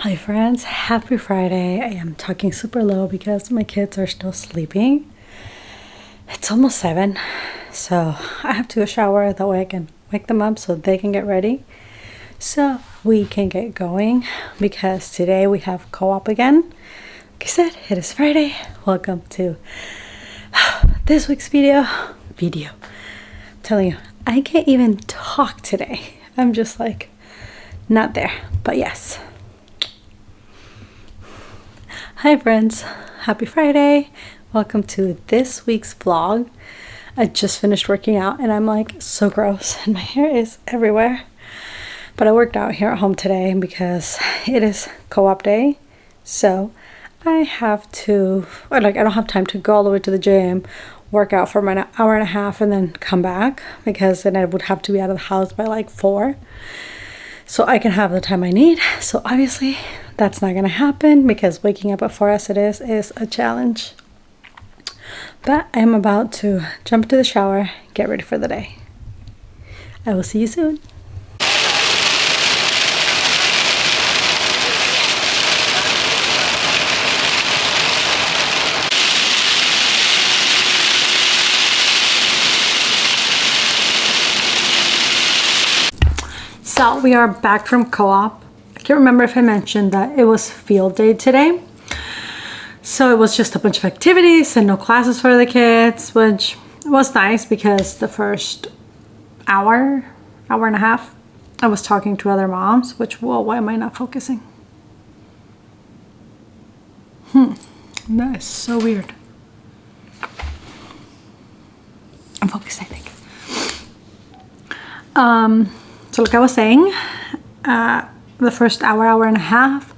Hi friends, happy Friday. I am talking super low because my kids are still sleeping. It's almost 7, so I have to go shower, that way I can wake them up so they can get ready. So we can get going because today we have co-op again. Like I said, it is Friday. Welcome to this week's video. I'm telling you, I can't even talk today. I'm just like not there, but yes. Hi friends, happy Friday. Welcome to this week's vlog. I just finished working out and I'm like so gross and my hair is everywhere. But I worked out here at home today because it is co-op day. So I have to, I don't have time to go all the way to the gym, work out for an hour and a half and then come back, because then I would have to be out of the house by like 4. So I can have the time I need. So obviously that's not gonna happen because waking up at 4 as it is a challenge. But I'm about to jump into the shower, get ready for the day. I will see you soon. So we are back from co-op. I can't remember if I mentioned that it was field day today. So it was just a bunch of activities and no classes for the kids, which was nice because the first hour and a half, I was talking to other moms, which, whoa, why am I not focusing? That is so weird. I'm focused, I think. So like I was saying, the first hour and a half,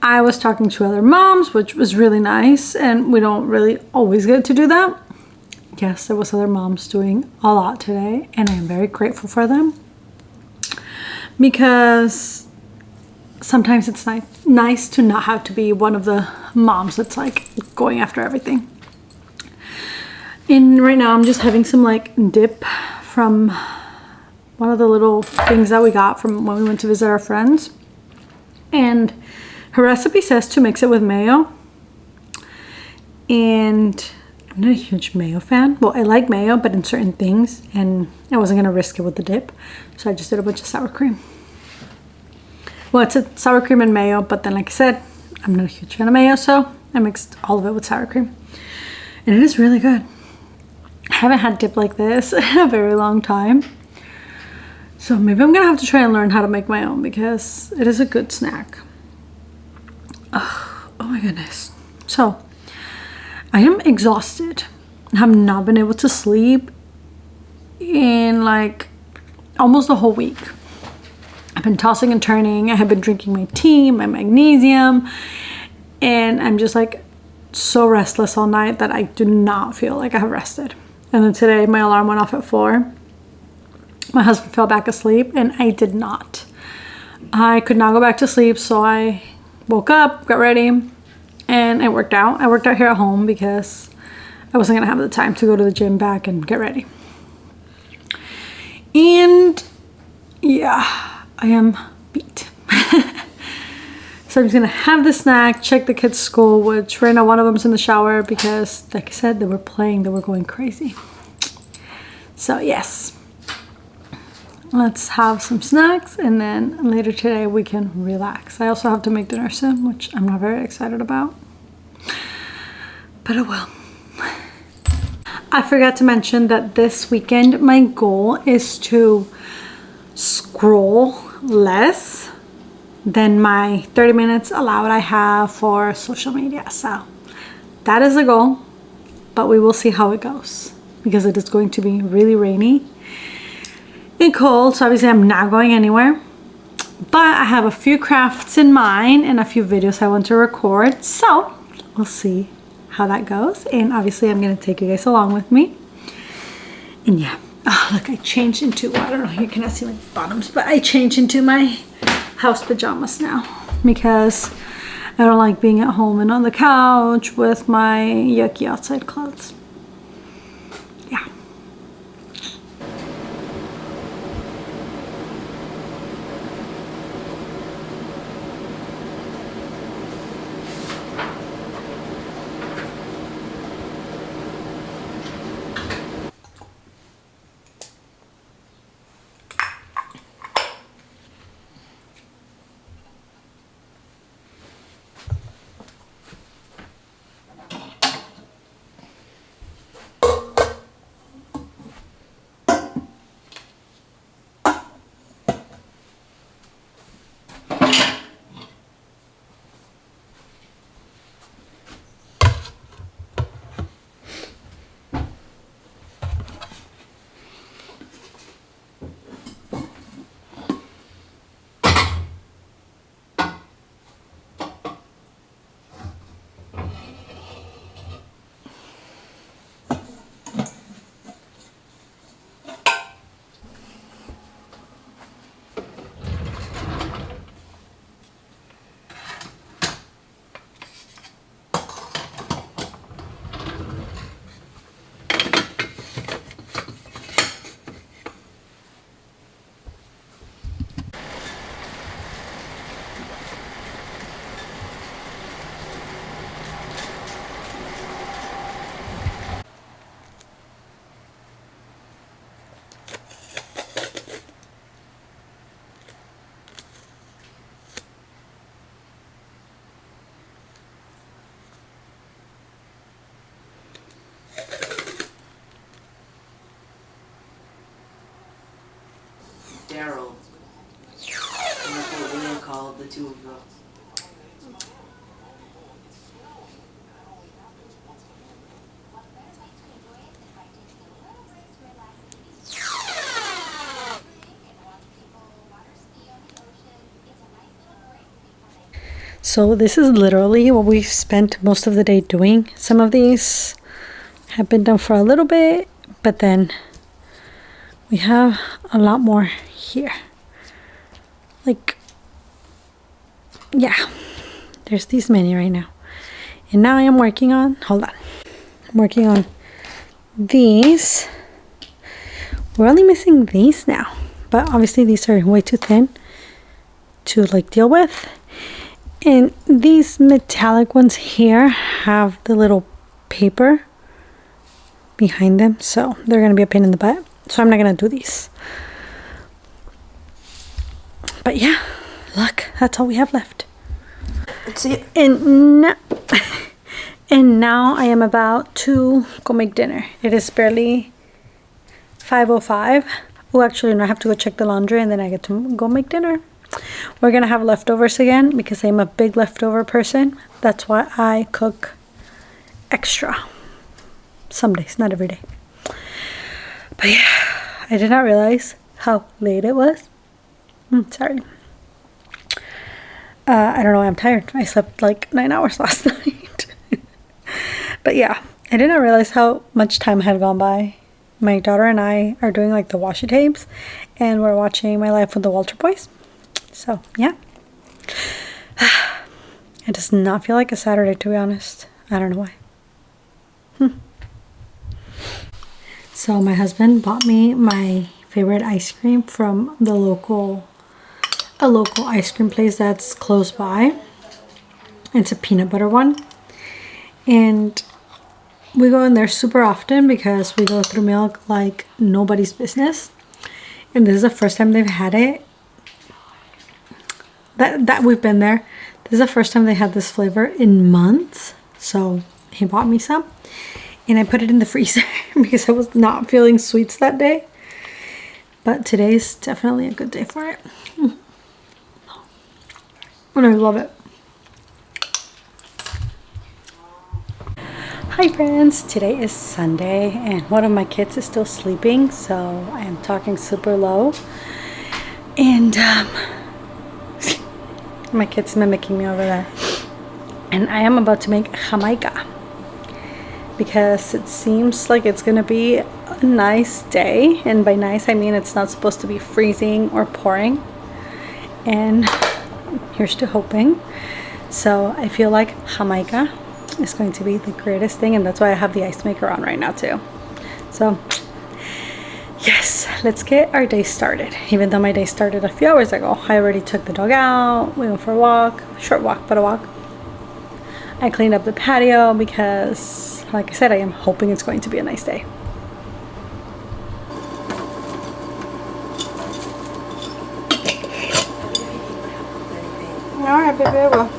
I was talking to other moms, which was really nice, and we don't really always get to do that. Yes, there was other moms doing a lot today, and I am very grateful for them, because sometimes it's nice to not have to be one of the moms that's like going after everything. And right now I'm just having some like dip from one of the little things that we got from when we went to visit our friends. And her recipe says to mix it with mayo. And I'm not a huge mayo fan. Well, I like mayo, but in certain things. And I wasn't going to risk it with the dip. So I just did a bunch of sour cream. Well, it's a sour cream and mayo, but then like I said, I'm not a huge fan of mayo, so I mixed all of it with sour cream. And it is really good. I haven't had dip like this in a very long time. So maybe I'm gonna have to try and learn how to make my own, because it is a good snack. Oh my goodness. So I am exhausted. I have not been able to sleep in like almost the whole week. I've been tossing and turning. I have been drinking my tea, my magnesium, and I'm just like so restless all night that I do not feel like I have rested. And then today my alarm went off at 4. My husband fell back asleep and I did not. I could not go back to sleep, so I woke up, got ready, and I worked out. I worked out here at home because I wasn't gonna have the time to go to the gym back and get ready. And yeah, I am beat. So I'm just gonna have the snack, check the kids' school, which right now one of them's in the shower because, like I said, they were playing, they were going crazy. So yes. Let's have some snacks and then later today we can relax. I also have to make dinner soon, which I'm not very excited about, but I will. I forgot to mention that this weekend my goal is to scroll less than my 30 minutes allowed I have for social media. So that is the goal, but we will see how it goes because it is going to be really rainy and cold, so obviously I'm not going anywhere, but I have a few crafts in mind and a few videos I want to record, so we'll see how that goes. And obviously I'm going to take you guys along with me. And yeah, oh look, I changed into, I don't know, you cannot see my bottoms, but I changed into my house pajamas now because I don't like being at home and on the couch with my yucky outside clothes. Yeah. two of them. So this is literally what we've spent most of the day doing. Some of these have been done for a little bit, but then we have a lot more here. Like, yeah, there's these many right now. And now I am working on, hold on, I'm working on these. We're only missing these now, but obviously these are way too thin to like deal with. And these metallic ones here have the little paper behind them, so they're going to be a pain in the butt. So I'm not going to do these. But yeah, look, that's all we have left. That's it. And now I am about to go make dinner. It is barely 5:05. Oh, actually, no, I have to go check the laundry and then I get to go make dinner. We're gonna have leftovers again because I'm a big leftover person. That's why I cook extra. Some days, not every day. But yeah, I did not realize how late it was. Sorry. I don't know why I'm tired. I slept like 9 hours last night. But yeah, I did not realize how much time had gone by. My daughter and I are doing like the washi tapes and we're watching My Life with the Walter Boys. So yeah, it does not feel like a Saturday, to be honest. I don't know why. So my husband bought me my favorite ice cream from a local ice cream place that's close by. It's a peanut butter one, and we go in there super often because we go through milk like nobody's business. And this is the first time they've had it. That we've been there. This is the first time they had this flavor in months. So he bought me some and I put it in the freezer because I was not feeling sweets that day. But today's definitely a good day for it. And I love it. Hi friends, today is Sunday and one of my kids is still sleeping, so I am talking super low. And my kid's mimicking me over there. And I am about to make Jamaica because it seems like it's gonna be a nice day, and by nice I mean it's not supposed to be freezing or pouring, and here's to hoping. So I feel like Jamaica is going to be the greatest thing, and that's why I have the ice maker on right now too. So yes, let's get our day started. Even though my day started a few hours ago, I already took the dog out, we went for a walk, short walk, but a walk. I cleaned up the patio because, like I said, I am hoping it's going to be a nice day. All right, baby, well.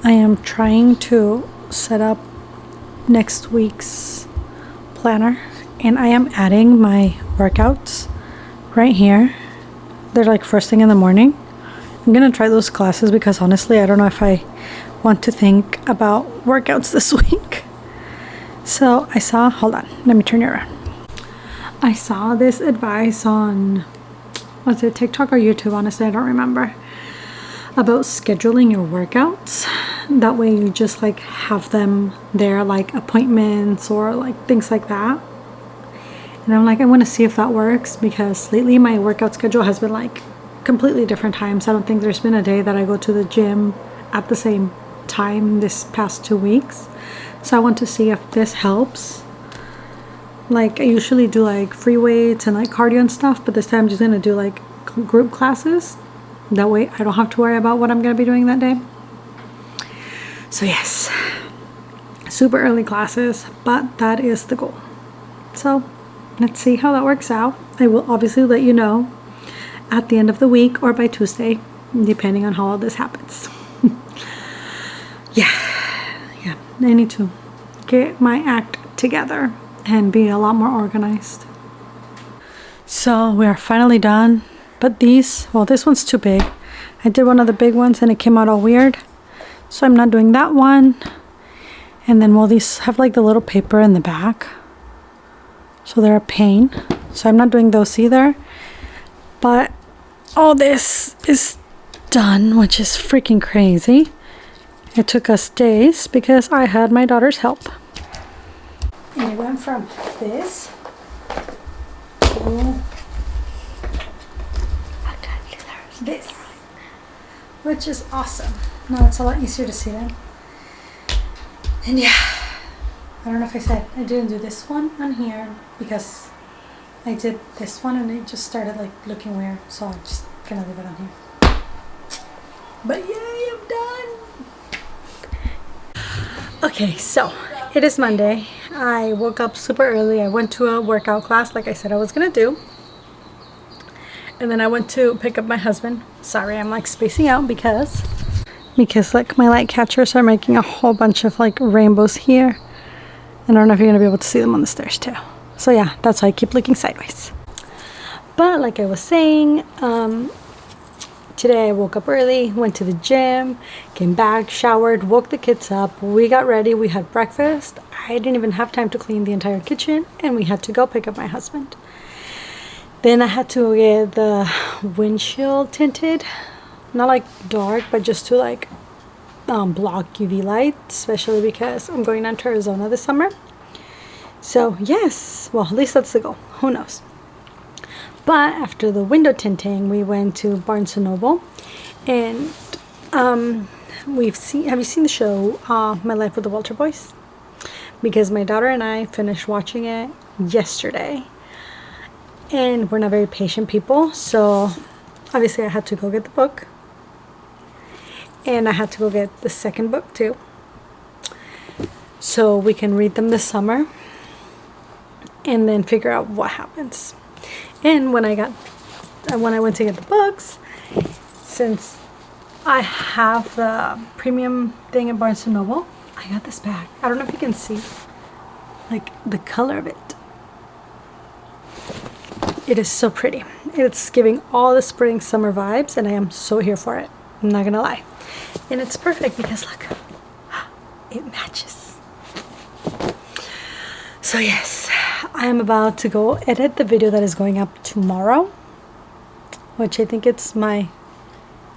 I am trying to set up next week's planner, and I am adding my workouts right here. They're like first thing in the morning. I'm gonna try those classes because honestly I don't know if I want to think about workouts this week. So I saw, hold on, let me turn you around. I saw this advice on, was it TikTok or YouTube? Honestly, I don't remember. About scheduling your workouts. That way you just like have them there, like appointments or like things like that. And I'm like, I want to see if that works because lately my workout schedule has been like completely different times. I don't think there's been a day that I go to the gym at the same time this past 2 weeks. So I want to see if this helps. Like I usually do like free weights and like cardio and stuff, but this time I'm just gonna do like group classes. That way I don't have to worry about what I'm gonna be doing that day. So yes, super early classes, but that is the goal. So let's see how that works out. I will obviously let you know at the end of the week or by Tuesday, depending on how all this happens. yeah, I need to get my act together and be a lot more organized. So we are finally done, but this one's too big. I did one of the big ones and it came out all weird, so I'm not doing that one. And then these have like the little paper in the back, so they're a pain, so I'm not doing those either. But all this is done, which is freaking crazy. It took us days because I had my daughter's help. And it went from this to this, which is awesome. Now it's a lot easier to see them. And yeah, I don't know if I said I didn't do this one on here because I did this one and it just started like looking weird, so I'm just gonna leave it on here. But yay, I'm done. Okay, so it is Monday. I woke up super early. I went to a workout class like I said I was gonna do. And then I went to pick up my husband. Sorry, I'm like spacing out because like my light catchers are making a whole bunch of like rainbows here. And I don't know if you're gonna be able to see them on the stairs too. So yeah, that's why I keep looking sideways. But like I was saying, today I woke up early, went to the gym, came back, showered, woke the kids up, we got ready, we had breakfast. I didn't even have time to clean the entire kitchen, and we had to go pick up my husband. Then I had to get the windshield tinted, not like dark, but just to like block UV light, especially because I'm going down to Arizona this summer. So yes, well, at least that's the goal. Who knows? But after the window tinting, we went to Barnes & Noble, and have you seen the show My Life with the Walter Boys? Because my daughter and I finished watching it yesterday. And we're not very patient people, so obviously I had to go get the book. And I had to go get the second book too, so we can read them this summer and then figure out what happens. And when I went to get the books, since I have the premium thing at Barnes & Noble, I got this bag. I don't know if you can see like the color of it. It is so pretty. It's giving all the spring summer vibes, and I am so here for it. I'm not gonna lie. And it's perfect because look, it matches. So yes, I am about to go edit the video that is going up tomorrow, which I think it's my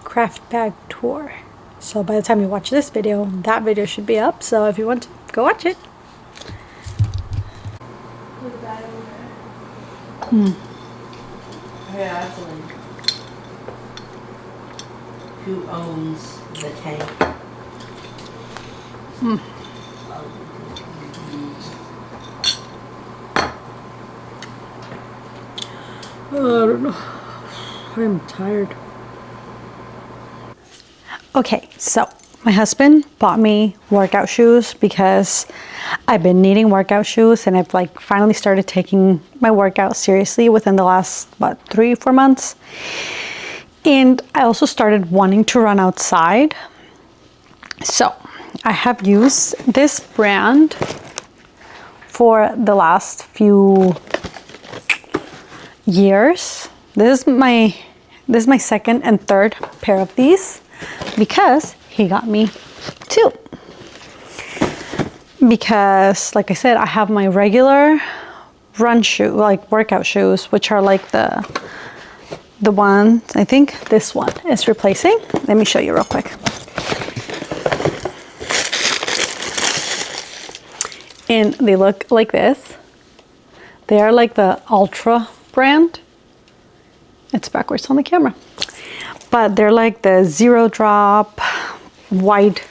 craft bag tour. So by the time you watch this video, that video should be up. So if you want to, go watch it. Look at that over there. Yeah, that's a link. Who owns the tank? I don't know. I'm tired. Okay, so my husband bought me workout shoes because I've been needing workout shoes, and I've like finally started taking my workout seriously within the last 3-4 months. And I also started wanting to run outside. So I have used this brand for the last few years. This is my second and third pair of these because he got me two. Because like I said, I have my regular run shoe, like workout shoes, which are like the one, I think this one is replacing. Let me show you real quick. And they look like this. They are like the Ultra brand. It's backwards on the camera. But they're like the zero drop, wide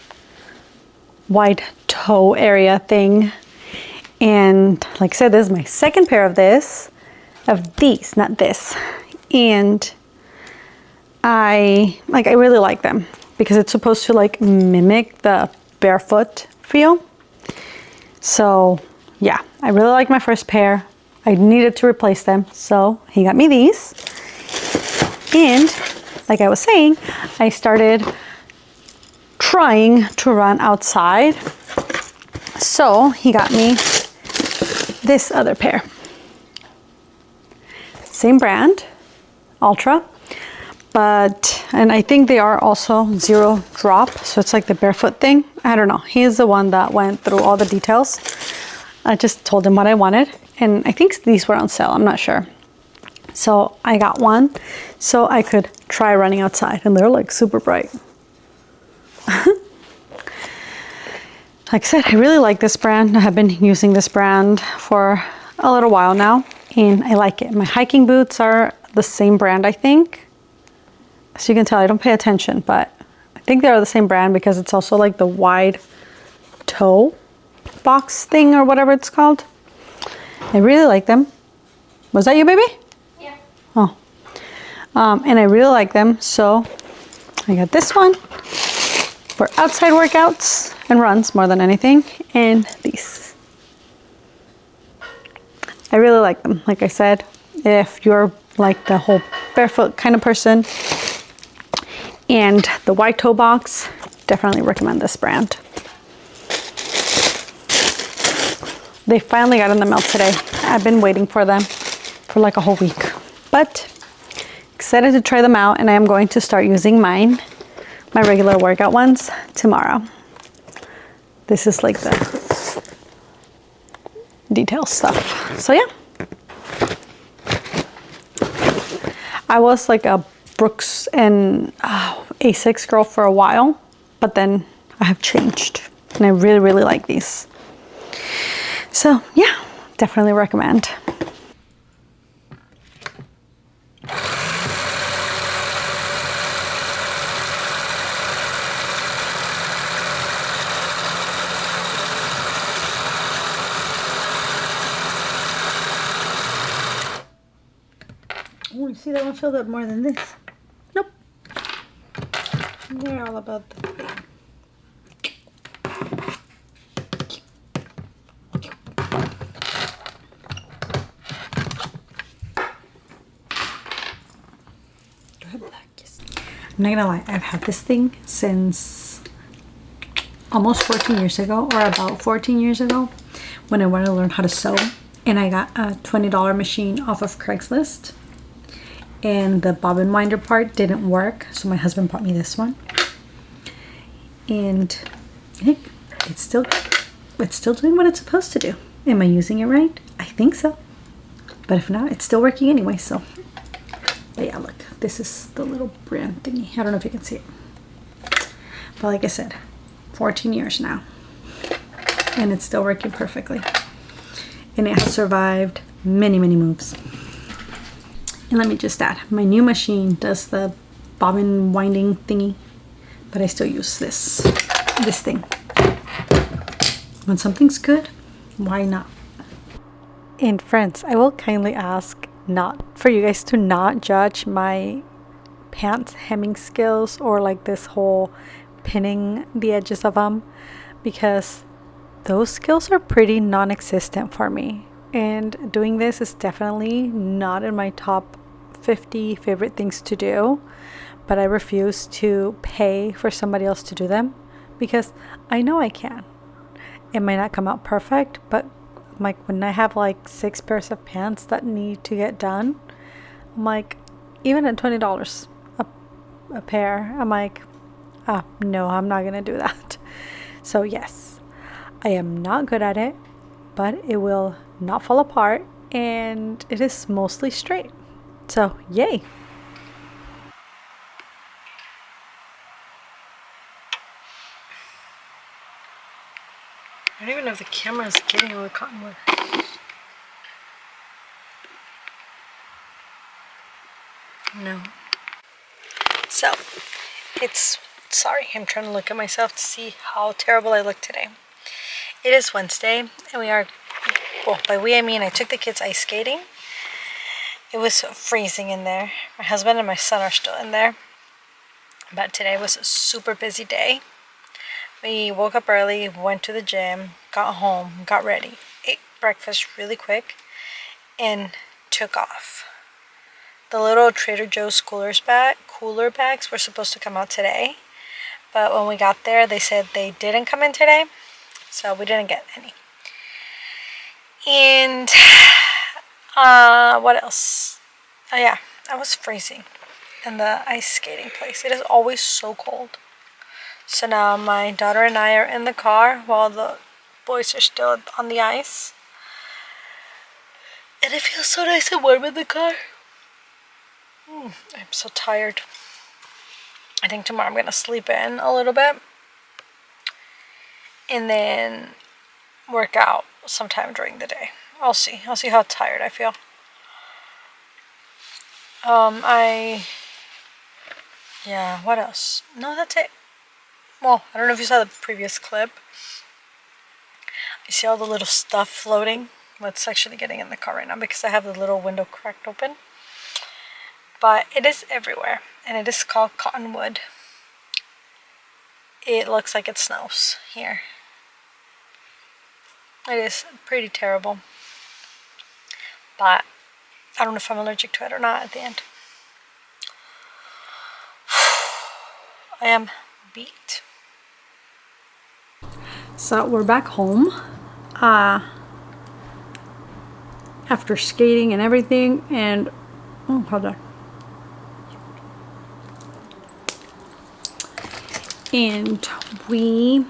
toe area thing. And like I said, this is my second pair of these, not this. And I really like them because it's supposed to like mimic the barefoot feel. So yeah, I really like my first pair. I needed to replace them, so he got me these. And like I was saying, I started trying to run outside. So he got me this other pair. Same brand, Ultra, and I think they are also 0 drop. So it's like the barefoot thing. I don't know. He's the one that went through all the details. I just told him what I wanted. And I think these were on sale. I'm not sure. So I got one so I could try running outside, and they're like super bright. Like I said, I really like this brand. I have been using this brand for a little while now, and I like it. My hiking boots are the same brand, I think. As you can tell, I don't pay attention, but I think they're the same brand because it's also like the wide toe box thing or whatever it's called. I really like them. Was that you, baby? Yeah. Oh. And I really like them, so I got this one for outside workouts and runs more than anything, and these. I really like them. Like I said, if you're like the whole barefoot kind of person and the white toe box, definitely recommend this brand. They finally got in the mail today. I've been waiting for them for like a whole week, but excited to try them out, and I am going to start using my regular workout ones tomorrow. This is like the detail stuff. So yeah, I was like a Brooks and Asics girl for a while, but then I have changed, and I really, really like these. So yeah, definitely recommend. Oh, you see that one filled up more than this? Nope. They're all about the thing. I'm not gonna lie, I've had this thing since almost 14 years ago, or about 14 years ago, when I wanted to learn how to sew. And I got a $20 machine off of Craigslist, and the bobbin winder part didn't work, so my husband bought me this one. And heck, it's still doing what it's supposed to do. Am I using it right? I think so. But if not, it's still working anyway, so. But yeah, look, this is the little brand thingy. I don't know if you can see it. But like I said, 14 years now. And it's still working perfectly. And it has survived many, many moves. And let me just add, my new machine does the bobbin winding thingy, but I still use this thing. When something's good, why not? And friends, I will kindly ask not for you guys to not judge my pants hemming skills or like this whole pinning the edges of them, because those skills are pretty non-existent for me, and doing this is definitely not in my top 50 favorite things to do. But I refuse to pay for somebody else to do them because I know I can. It might not come out perfect, but like when I have like 6 pairs of pants that need to get done, I'm like, even at $20 a pair, I'm like, no, I'm not gonna do that. So yes, I am not good at it, but it will not fall apart, and it is mostly straight. So yay. I don't even know if the camera is getting all the cottonwood. No. So, sorry, I'm trying to look at myself to see how terrible I look today. It is Wednesday, and we are, well, by we I mean I took the kids ice skating. It was freezing in there. My husband and my son are still in there. But today was a super busy day. We woke up early, went to the gym, got home, got ready, ate breakfast really quick, and took off. The little Trader Joe's cooler bags were supposed to come out today, but when we got there, they said they didn't come in today, so we didn't get any. And what else? Oh yeah, I was freezing in the ice skating place. It is always so cold. So now my daughter and I are in the car while the boys are still on the ice. And it feels so nice and warm in the car. I'm so tired. I think tomorrow I'm going to sleep in a little bit. And then work out sometime during the day. I'll see. I'll see how tired I feel. Yeah, what else? No, that's it. Well, I don't know if you saw the previous clip. You see all the little stuff floating? Well, it's actually getting in the car right now because I have the little window cracked open. But it is everywhere, and it is called cottonwood. It looks like it snows here. It is pretty terrible. But I don't know if I'm allergic to it or not at the end. I am beat. So we're back home after skating and everything, and oh, hold on. And we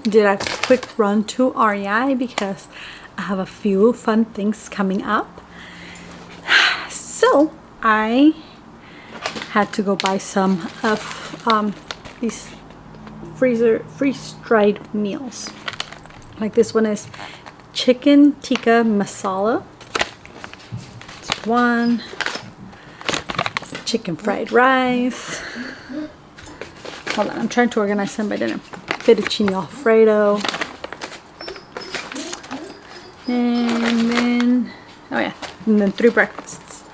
did a quick run to REI because I have a few fun things coming up. So I had to go buy some of these freeze-dried meals. Like this one is chicken tikka masala. It's one. Chicken fried rice. Hold on, I'm trying to organize them by dinner. Fettuccine Alfredo. And then, oh yeah, and then 3 breakfasts.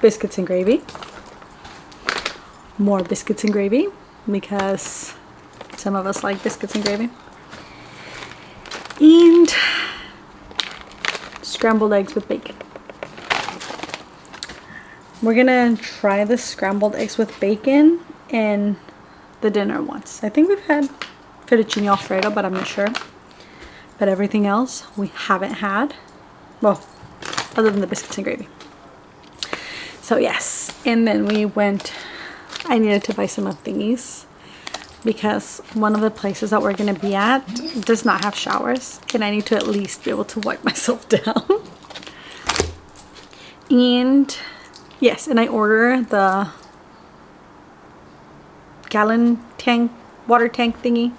Biscuits and gravy. More biscuits and gravy because some of us like biscuits and gravy. And scrambled eggs with bacon. We're gonna try the scrambled eggs with bacon in the dinner once. I think we've had fettuccine alfredo, but I'm not sure. But everything else we haven't had. Well, other than the biscuits and gravy. So yes, and then we went, I needed to buy some of these because one of the places that we're going to be at does not have showers, and I need to at least be able to wipe myself down. And yes, and I ordered the gallon tank, water tank thingy,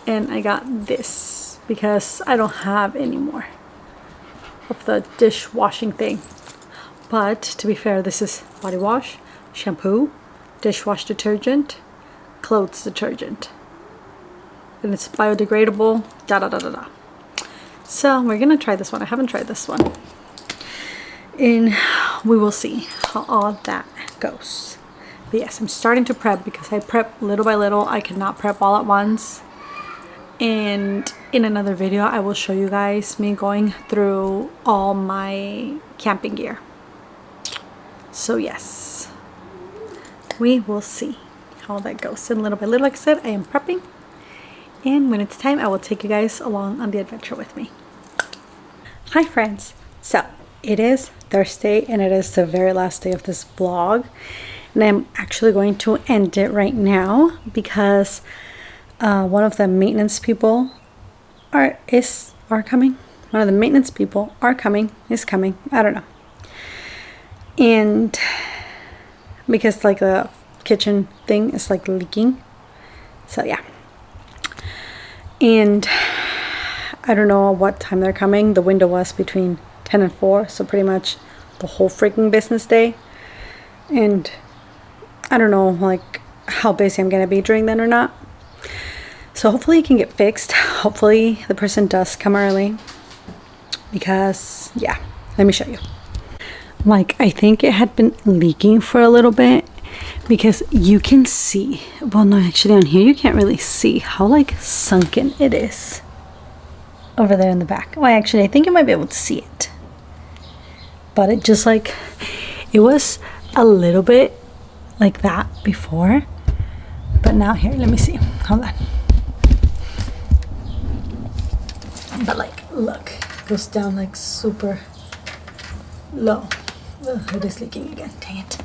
and I got this because I don't have any more of the dishwashing thing. But to be fair, this is body wash, shampoo, dishwash detergent, clothes detergent, and it's biodegradable, da da da da da. So we're gonna try this one. I haven't tried this one, and we will see how all that goes. But yes, I'm starting to prep because I prep little by little. I cannot prep all at once. And in another video, I will show you guys me going through all my camping gear. So yes, we will see how that goes. And little by little, like I said, I am prepping. And when it's time, I will take you guys along on the adventure with me. Hi friends. So it is Thursday and it is the very last day of this vlog. And I'm actually going to end it right now because one of the maintenance people are coming. One of the maintenance people is coming. I don't know. And because like the kitchen thing is like leaking. So yeah. And I don't know what time they're coming. The window was between 10 and 4. So pretty much the whole freaking business day. And I don't know like how busy I'm going to be during then or not. So hopefully it can get fixed. Hopefully the person does come early. Because yeah, let me show you. Like I think it had been leaking for a little bit. because you can see, well no, actually on here you can't really see how like sunken it is over there in the back. Well, actually I think you might be able to see it, but it just like, it was a little bit like that before, but now here, let me see, hold on. But like, look, it goes down like super low. Ugh, it is leaking again, dang it.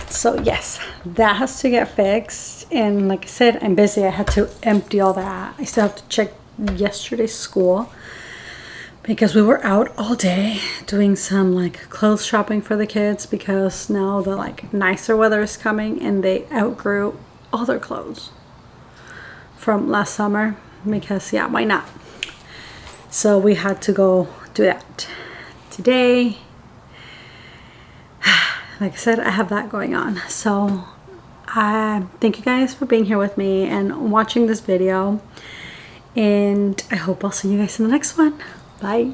So yes, that has to get fixed. And like I said, I'm busy. I had to empty all that. I still have to check yesterday's school because we were out all day doing some like clothes shopping for the kids, because now the like nicer weather is coming and they outgrew all their clothes from last summer, because yeah, why not? So we had to go do that today. Like I said, I have that going on. So thank you guys for being here with me and watching this video, and I hope I'll see you guys in the next one. Bye.